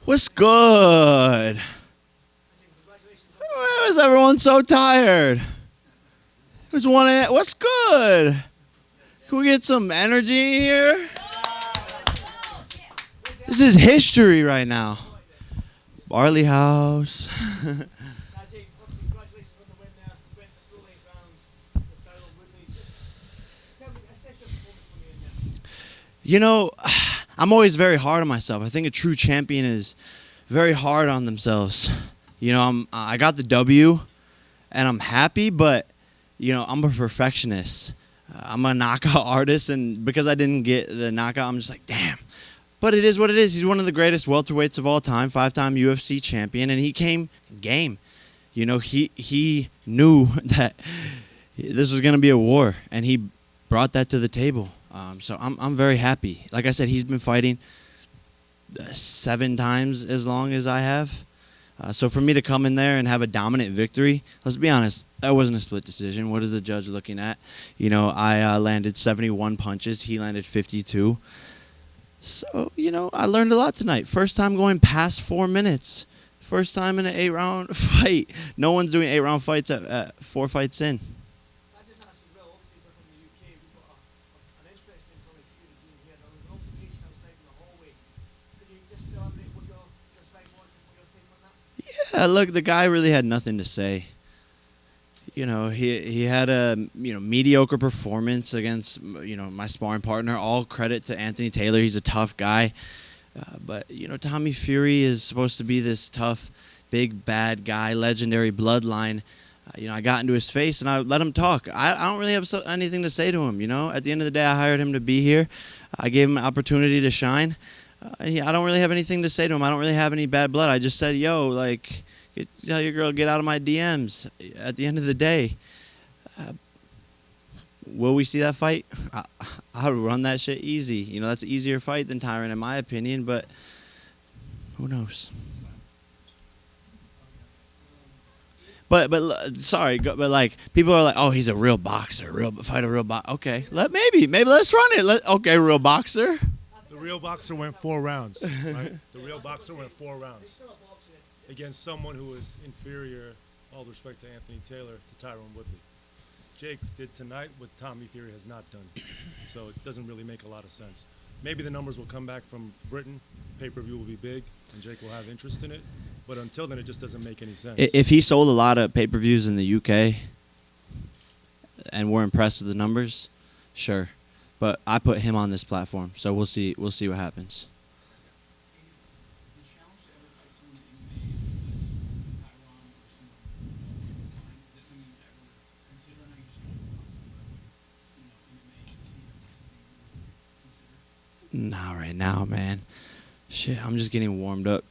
What's good? Why is everyone so tired? What's good? Can we get some energy in here? This is history right now. Barley House. You know, I'm always very hard on myself. I think a true champion is very hard on themselves. You know, I got the W, and I'm happy, but you know, I'm a perfectionist. I'm a knockout artist, and because I didn't get the knockout, I'm just like, damn. But it is what it is. He's one of the greatest welterweights of all time, 5-time UFC champion, and he came game. You know, he knew that this was going to be a war, and he brought that to the table. So I'm very happy. Like I said, he's been fighting 7 times as long as I have. So for me to come in there and have a dominant victory, let's be honest, that wasn't a split decision. What is the judge looking at? You know, I landed 71 punches. He landed 52. So, you know, I learned a lot tonight. First time going past 4 minutes. First time in an 8-round fight. No one's doing 8-round fights at 4 fights in. Yeah, look, the guy really had nothing to say. You know, he had a mediocre performance against my sparring partner. All credit to Anthony Taylor. He's a tough guy. But Tommy Fury is supposed to be this tough, big bad guy, legendary bloodline. I got into his face and I let him talk. I don't really have anything to say to him. At the end of the day, I hired him to be here. I gave him an opportunity to shine. I don't really have anything to say to him. I don't really have any bad blood. I just said, tell your girl, get out of my DMs. At the end of the day, will we see that fight? I would run that shit easy. That's an easier fight than Tyron, in my opinion, but who knows? But people are like, oh, he's a real boxer, fight a real boxer. Okay, maybe let's run it. Real boxer. The real boxer went 4 rounds. Right? The real boxer went 4 rounds against someone who was inferior, all due respect to Anthony Taylor, to Tyron Woodley. Jake did tonight what Tommy Fury has not done. So it doesn't really make a lot of sense. Maybe the numbers will come back from Britain. Pay-per-view will be big, and Jake will have interest in it. But until then, it just doesn't make any sense. If he sold a lot of pay-per-views in the UK and we're impressed with the numbers, sure. But I put him on this platform, so we'll see what happens. Not right now, man. Shit, I'm just getting warmed up,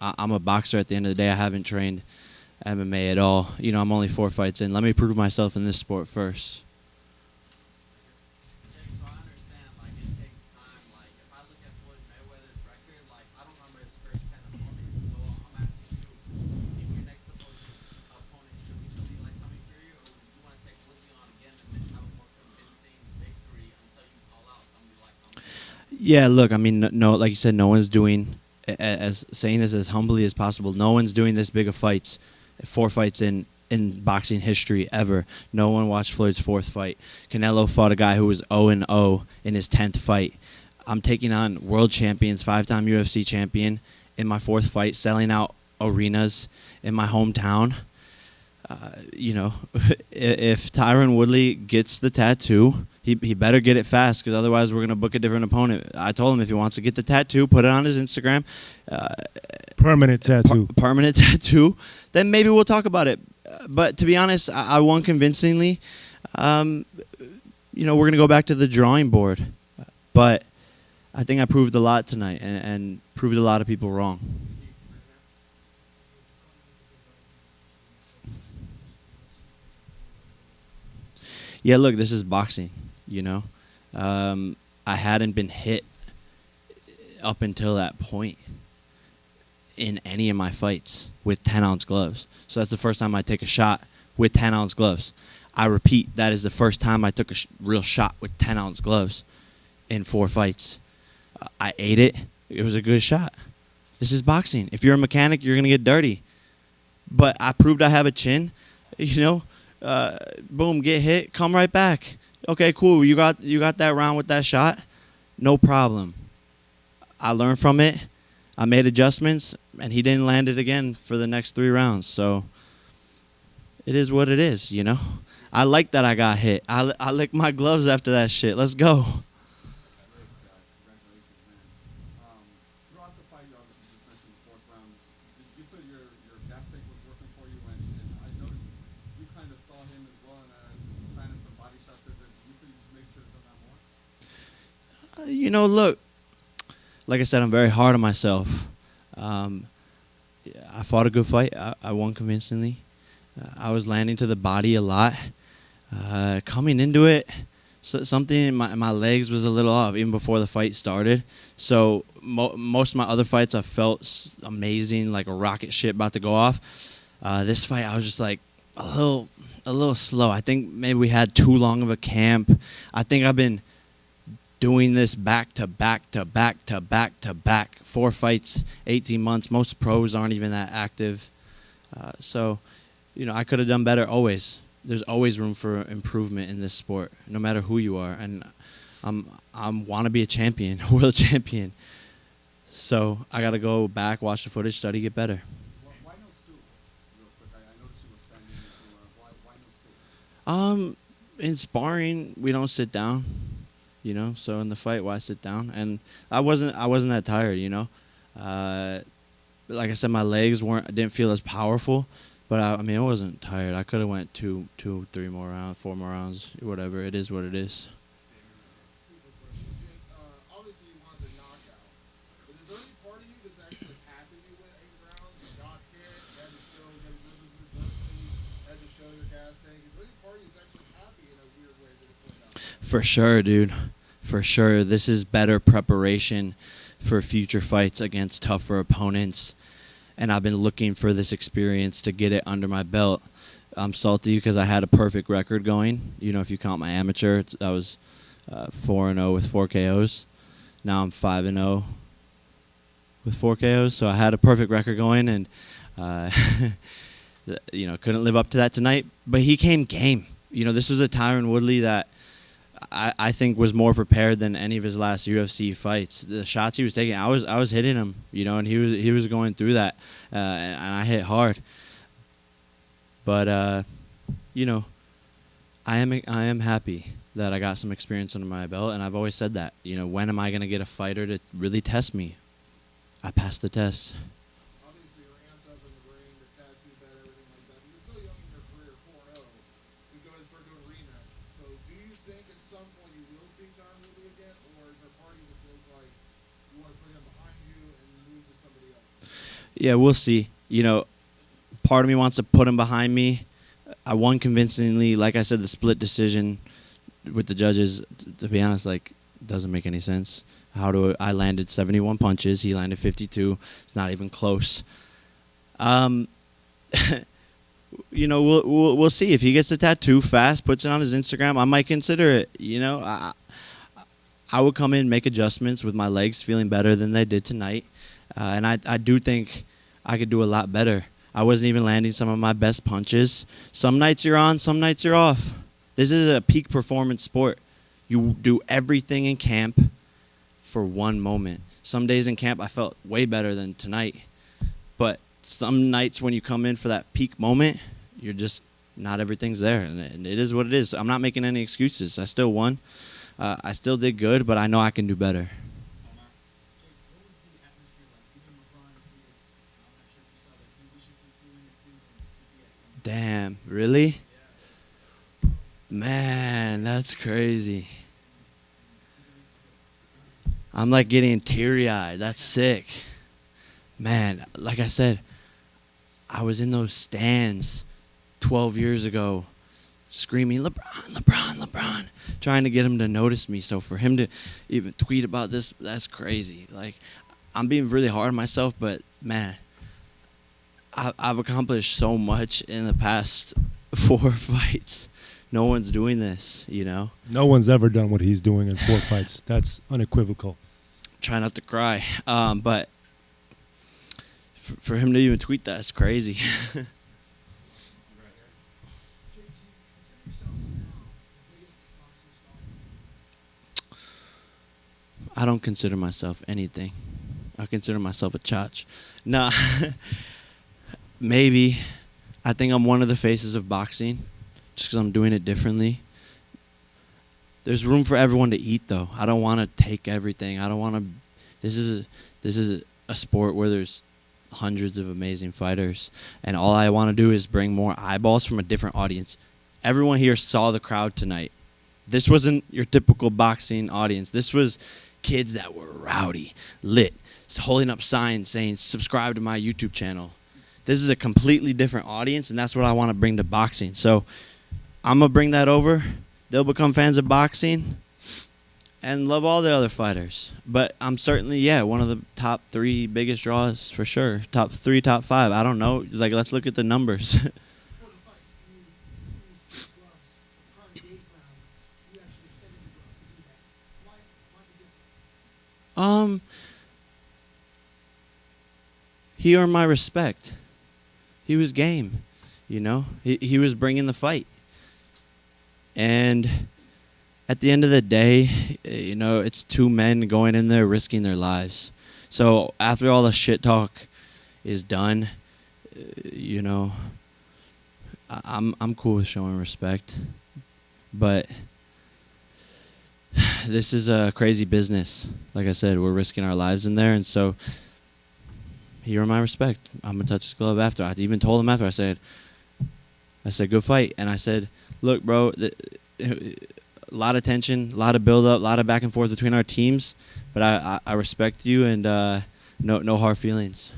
I'm a boxer at the end of the day. I haven't trained MMA at all. I'm only 4 fights in. Let me prove myself in this sport first. So I understand, it takes time. If I look at Floyd Mayweather's record, I don't remember his first 10 opponents. So I'm asking you, if your next opponent should be somebody like Tommy Fury, or do you want to take Woodley on again and then have a more convincing victory until you call out somebody like Tommy Fury? Yeah, look, no, like you said, no one's doing, as saying this as humbly as possible, no one's doing this big of fights, 4 fights in boxing history ever. No one watched Floyd's 4th fight. Canelo fought a guy who was 0-0 in his 10th fight. I'm taking on world champions, 5-time UFC champion in my 4th fight, selling out arenas in my hometown. If Tyron Woodley gets the tattoo, he better get it fast, because otherwise we're going to book a different opponent. I told him if he wants to get the tattoo, put it on his Instagram. Permanent tattoo. Permanent tattoo. Then maybe we'll talk about it. But to be honest, I won convincingly. We're going to go back to the drawing board. But I think I proved a lot tonight and proved a lot of people wrong. Yeah, look, this is boxing, I hadn't been hit up until that point in any of my fights with 10-ounce gloves. So that's the first time I take a shot with 10-ounce gloves. I repeat, that is the first time I took a real shot with 10-ounce gloves in 4 fights. I ate it. It was a good shot. This is boxing. If you're a mechanic, you're gonna get dirty. But I proved I have a chin. You know, boom, get hit, come right back. Okay, cool. You got that round with that shot. No problem. I learned from it. I made adjustments, and he didn't land it again for the next 3 rounds. So it is what it is, you know. I like that I got hit. I licked my gloves after that shit. Let's go. Congratulations, man. Throughout the fight, you obviously just mentioned the 4th round. Did you feel your gas tank was working for you? And I noticed you kind of saw him as well and planted some body shots. Did you feel you just make sure to have done that more? You know, look, like I said, I'm very hard on myself. I fought a good fight. I won convincingly. I was landing to the body a lot. Coming into it, something in my legs was a little off even before the fight started. So most of my other fights, I felt amazing, like a rocket ship about to go off. This fight, I was just like a little slow. I think maybe we had too long of a camp. I think I've been doing this back to back to back to back to back. 4 fights, 18 months. Most pros aren't even that active. So, you know, I could have done better always. There's always room for improvement in this sport, no matter who you are. And I want to be a champion, a world champion. So I got to go back, watch the footage, study, get better. Why no stool? Real quick, I noticed you were standing. Why no stool? In sparring, we don't sit down, you know. So in the fight, why sit down? And I wasn't that tired, you know. Like I said, my legs didn't feel as powerful, but I mean, I wasn't tired. I could have went 2, 3 more rounds, 4 more rounds, whatever. It is what it is. Obviously, you wanted the knockout, but is there any part of you that's actually happy you went 8 rounds? You got hit, had to show that it was adversity, had to show your gas tank. Is there any part of you that's actually happy in a weird way that it played out? For sure, dude. For sure. This is better preparation for future fights against tougher opponents. And I've been looking for this experience to get it under my belt. I'm salty because I had a perfect record going. You know, if you count my amateur, I was 4-0 with 4 KOs. Now I'm 5-0 with 4 KOs. So I had a perfect record going, and you know, couldn't live up to that tonight. But he came game. You know, this was a Tyron Woodley that I think was more prepared than any of his last UFC fights. The shots he was taking, I was hitting him, you know, and he was going through that, and I hit hard. But you know, I am happy that I got some experience under my belt, and I've always said that. You know, when am I gonna get a fighter to really test me? I passed the test. Obviously, you're amped up in the ring, the tattoo bed, everything like that. But you're still young in your career, 4-0. You go ahead and start doing rematches. So, do you think at some point you will see Tyron Woodley again, or is there a part of you that feels like you want to put him behind you and move to somebody else? Yeah, we'll see. You know, part of me wants to put him behind me. I won convincingly. Like I said, the split decision with the judges, to be honest, like, doesn't make any sense. I landed 71 punches. He landed 52. It's not even close. You know, we'll see. If he gets the tattoo fast, puts it on his Instagram, I might consider it. You know, I would come in, make adjustments with my legs feeling better than they did tonight. And I do think I could do a lot better. I wasn't even landing some of my best punches. Some nights you're on, some nights you're off. This is a peak performance sport. You do everything in camp for one moment. Some days in camp I felt way better than tonight. But some nights when you come in for that peak moment, you're just not everything's there. And it is what it is. I'm not making any excuses. I still won. I still did good, but I know I can do better. Damn, really? Man, that's crazy. I'm like getting teary-eyed. That's sick. Man, like I said, I was in those stands 12 years ago screaming, LeBron, LeBron, LeBron, trying to get him to notice me. So for him to even tweet about this, that's crazy. Like, I'm being really hard on myself, but, man, I've accomplished so much in the past 4 fights. No one's doing this, you know? No one's ever done what he's doing in 4 fights. That's unequivocal. Try not to cry. But For him to even tweet that is crazy. Jake, do you consider yourself the biggest boxing star? I don't consider myself anything. I consider myself a chotch. Nah, maybe. I think I'm one of the faces of boxing just because I'm doing it differently. There's room for everyone to eat, though. I don't want to take everything. I don't want to. This is a sport where there's hundreds of amazing fighters, and all I want to do is bring more eyeballs from a different audience. Everyone here saw the crowd tonight. This wasn't your typical boxing audience. This was kids that were rowdy, lit, holding up signs saying, subscribe to my YouTube channel. This is a completely different audience, and that's what I want to bring to boxing. So I'm going to bring that over. They'll become fans of boxing and love all the other fighters. But I'm certainly, one of the top 3 biggest draws for sure. Top 3, top 5. I don't know. Like, let's look at the numbers. Before the fight, you used gloves. Prior to the 8th round, you actually extended the glove to do that. Why the difference? He earned my respect. He was game, you know. He was bringing the fight. And at the end of the day, you know, it's 2 men going in there risking their lives. So after all the shit talk is done, you know, I'm cool with showing respect. But this is a crazy business. Like I said, we're risking our lives in there, and so he earned my respect. I'm gonna touch his glove after. I even told him after. I said, good fight. And I said, look, bro, a lot of tension, a lot of build up, a lot of back and forth between our teams, but I respect you, and no hard feelings.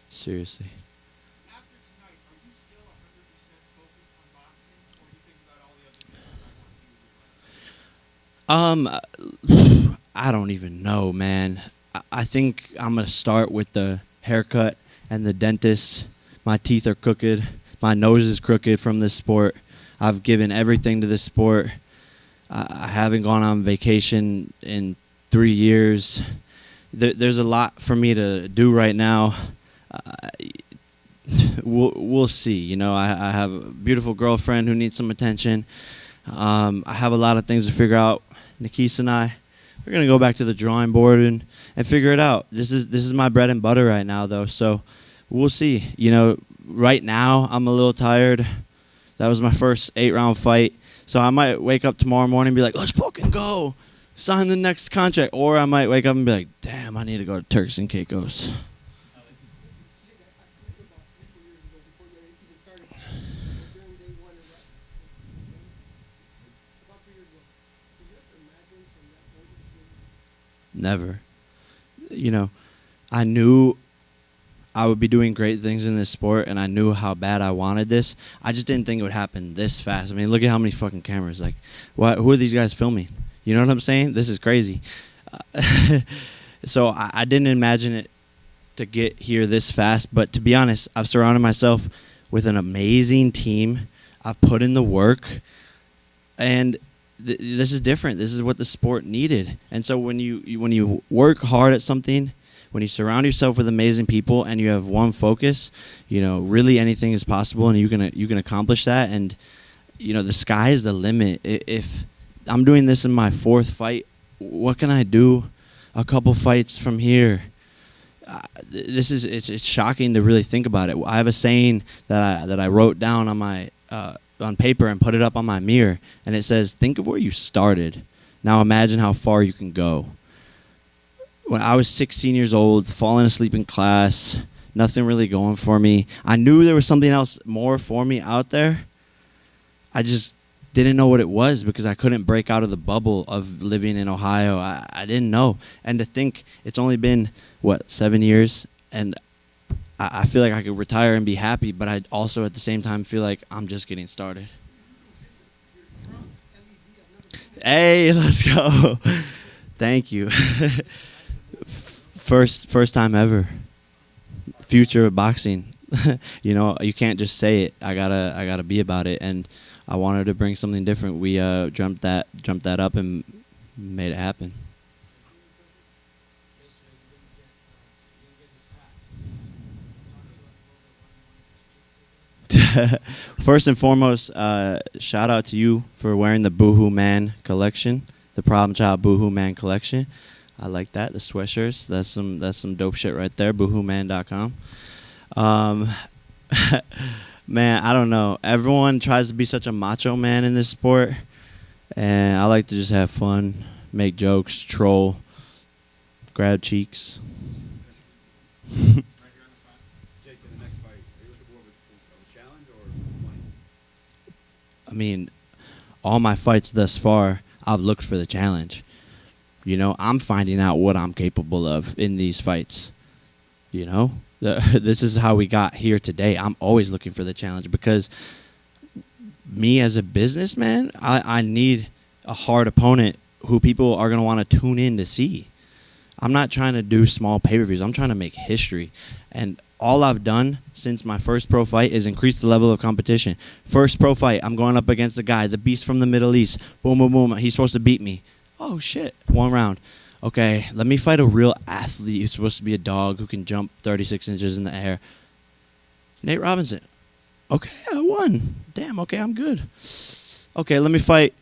Seriously. After tonight, are you still 100% focused on boxing, or are you thinking about all the other things that I want to do? I don't even know, man. I think I'm going to start with the haircut and the dentist. My teeth are crooked. My nose is crooked from this sport. I've given everything to this sport. I haven't gone on vacation in 3 years. There's a lot for me to do right now. We'll see. You know, I have a beautiful girlfriend who needs some attention. I have a lot of things to figure out. Nikisa and I, we're gonna go back to the drawing board and figure it out. This is my bread and butter right now, though. So we'll see. You know, right now I'm a little tired. That was my first 8-round fight. So I might wake up tomorrow morning and be like, let's fucking go, sign the next contract. Or I might wake up and be like, damn, I need to go to Turks and Caicos. Never. You know, I knew I would be doing great things in this sport, and I knew how bad I wanted this. I just didn't think it would happen this fast. I mean, look at how many fucking cameras. Like, who are these guys filming? You know what I'm saying? This is crazy. So I didn't imagine it to get here this fast. But to be honest, I've surrounded myself with an amazing team. I've put in the work, and this is different. This is what the sport needed. And so when you work hard at something, when you surround yourself with amazing people and you have one focus, you know, really anything is possible, and you can accomplish that. And you know, the sky is the limit. If I'm doing this in my 4th fight, what can I do a couple fights from here? It's shocking to really think about it. I have a saying that I wrote down on my on paper and put it up on my mirror, and it says, think of where you started. Now imagine how far you can go. When I was 16 years old, falling asleep in class, nothing really going for me. I knew there was something else more for me out there. I just didn't know what it was because I couldn't break out of the bubble of living in Ohio. I didn't know. And to think it's only been, 7 years, and I feel like I could retire and be happy, but I also at the same time feel like I'm just getting started. Hey, let's go. Thank you. First time ever. Future of boxing. You know, you can't just say it. I gotta be about it, and I wanted to bring something different. We jumped that up and made it happen. First and foremost, shout out to you for wearing the Boohoo Man collection, the Problem Child Boohoo Man collection. I like that. The sweatshirts. That's some dope shit right there. BoohooMan.com. Man, I don't know. Everyone tries to be such a macho man in this sport, and I like to just have fun, make jokes, troll, grab cheeks. Right here on the spot. Jake, in the next fight, are you looking for a challenge or money? I mean, all my fights thus far, I've looked for the challenge. You know, I'm finding out what I'm capable of in these fights. You know, this is how we got here today. I'm always looking for the challenge because me as a businessman, I need a hard opponent who people are going to want to tune in to see. I'm not trying to do small pay-per-views. I'm trying to make history. And all I've done since my first pro fight is increase the level of competition. First pro fight, I'm going up against a guy, the beast from the Middle East. Boom, boom, boom. He's supposed to beat me. Oh, shit. 1 round. Okay, let me fight a real athlete who's supposed to be a dog who can jump 36 inches in the air. Nate Robinson. Okay, I won. Damn, okay, I'm good. Okay, let me fight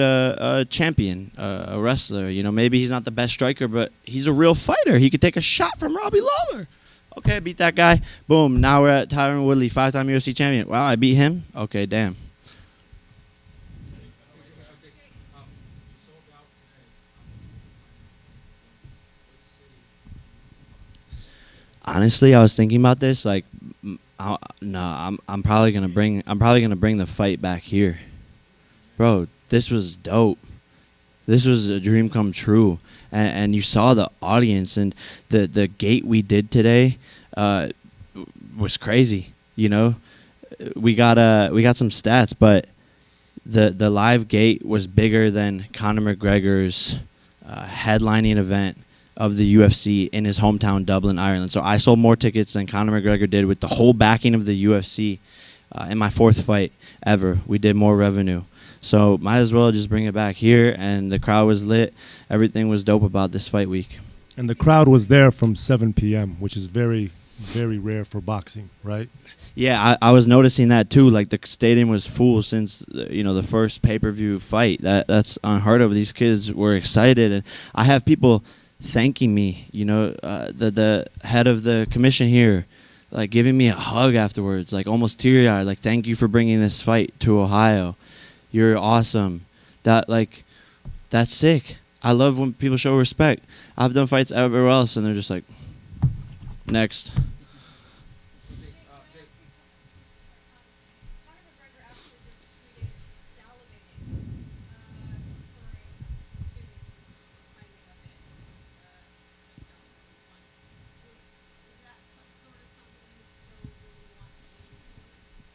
a champion, a wrestler. You know, maybe he's not the best striker, but he's a real fighter. He could take a shot from Robbie Lawler. Okay, beat that guy. Boom, now we're at Tyron Woodley, 5-time UFC champion. Wow, I beat him? Okay, damn. Honestly, I was thinking about this. Like, I'm probably gonna bring the fight back here, bro. This was dope. This was a dream come true, and you saw the audience and the gate we did today was crazy. You know, we got some stats, but the live gate was bigger than Conor McGregor's headlining event of the UFC in his hometown, Dublin, Ireland. So I sold more tickets than Conor McGregor did with the whole backing of the UFC in my 4th fight ever. We did more revenue. So might as well just bring it back here, and the crowd was lit. Everything was dope about this fight week. And the crowd was there from 7 p.m., which is very, very rare for boxing, right? Yeah, I was noticing that too. Like, the stadium was full since the first pay-per-view fight. That's unheard of. These kids were excited, and I have people thanking me, the head of the commission here, like, giving me a hug afterwards, like, almost teary-eyed, like, thank you for bringing this fight to Ohio. You're awesome. That's sick. I love when people show respect. I've done fights everywhere else, and they're just like, next.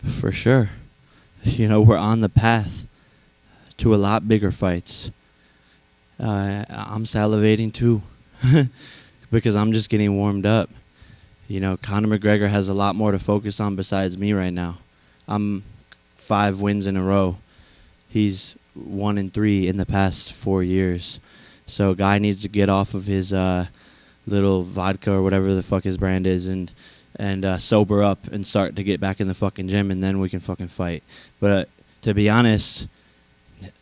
For sure. We're on the path to a lot bigger fights. I'm salivating too because I'm just getting warmed up. Conor McGregor has a lot more to focus on besides me right now. I'm 5 wins in a row. He's 1-3 in the past 4 years. So guy needs to get off of his little vodka or whatever the fuck his brand is and sober up and start to get back in the fucking gym, and then we can fucking fight. But to be honest,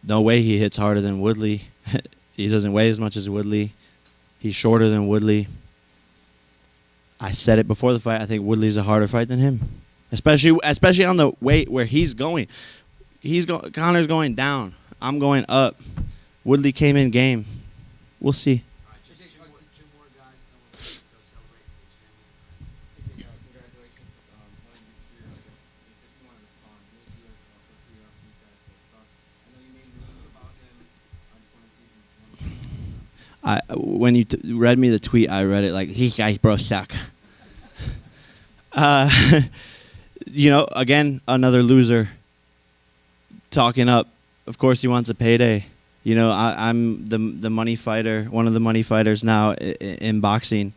no way he hits harder than Woodley. He doesn't weigh as much as Woodley. He's shorter than Woodley. I said it before the fight. I think Woodley's a harder fight than him, especially on the weight where he's going. Conor's going down. I'm going up. Woodley came in game. We'll see. When you read me the tweet, I read it like, these guys bro suck. Again, another loser talking up. Of course he wants a payday. I'm the money fighter, one of the money fighters now in boxing.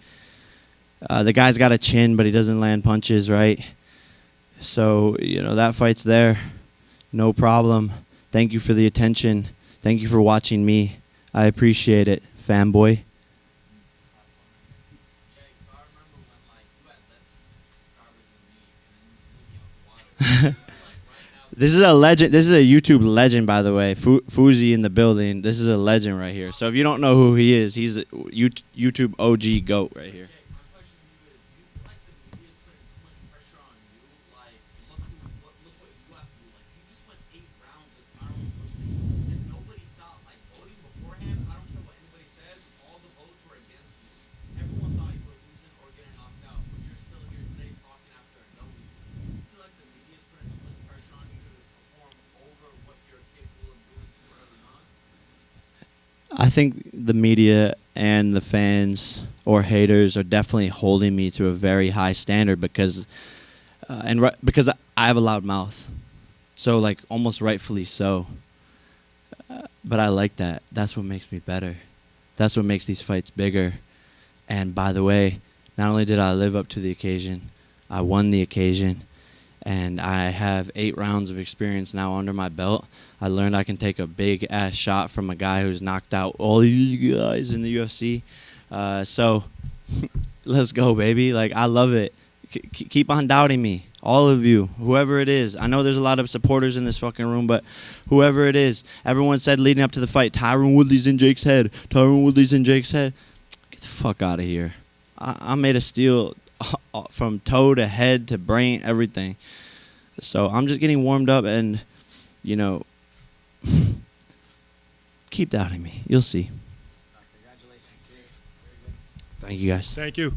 The guy's got a chin, but he doesn't land punches, right? So, that fight's there. No problem. Thank you for the attention. Thank you for watching me. I appreciate it, fanboy. Jake, so I remember when like you had less subscribers than me, and then you put me on the water. Like right now, This is a legend. This is a YouTube legend, by the way. Fuzi in the building. This is a legend right here. So if you don't know who he is, he's a YouTube OG GOAT right here. Jake, my question to you is, do you feel like the media's putting too much pressure on you? Like, look what you have to do. Like, you just went 8 rounds with Tyron Woodley, and nobody thought, like, voting beforehand, I don't care what anybody says, all the votes were against you. Everyone thought you were losing or getting knocked out, but you're still here today talking after a no. Do you feel like the media's putting too much pressure on you to perform over what you're capable of doing too early on? I think the media and the fans or haters are definitely holding me to a very high standard because because I have a loud mouth. So like almost rightfully so. But I like that. That's what makes me better. That's what makes these fights bigger. And by the way, not only did I live up to the occasion, I won the occasion. And I have 8 rounds of experience now under my belt. I learned I can take a big-ass shot from a guy who's knocked out all you guys in the UFC. So let's go, baby. Like, I love it. Keep on doubting me. All of you, whoever it is. I know there's a lot of supporters in this fucking room, but whoever it is, everyone said leading up to the fight, Tyron Woodley's in Jake's head. Tyron Woodley's in Jake's head. Get the fuck out of here. I'm made of steel from toe to head to brain, everything. So I'm just getting warmed up and, keep doubting me. You'll see. Congratulations, Jake. Very good. Thank you, guys. Thank you.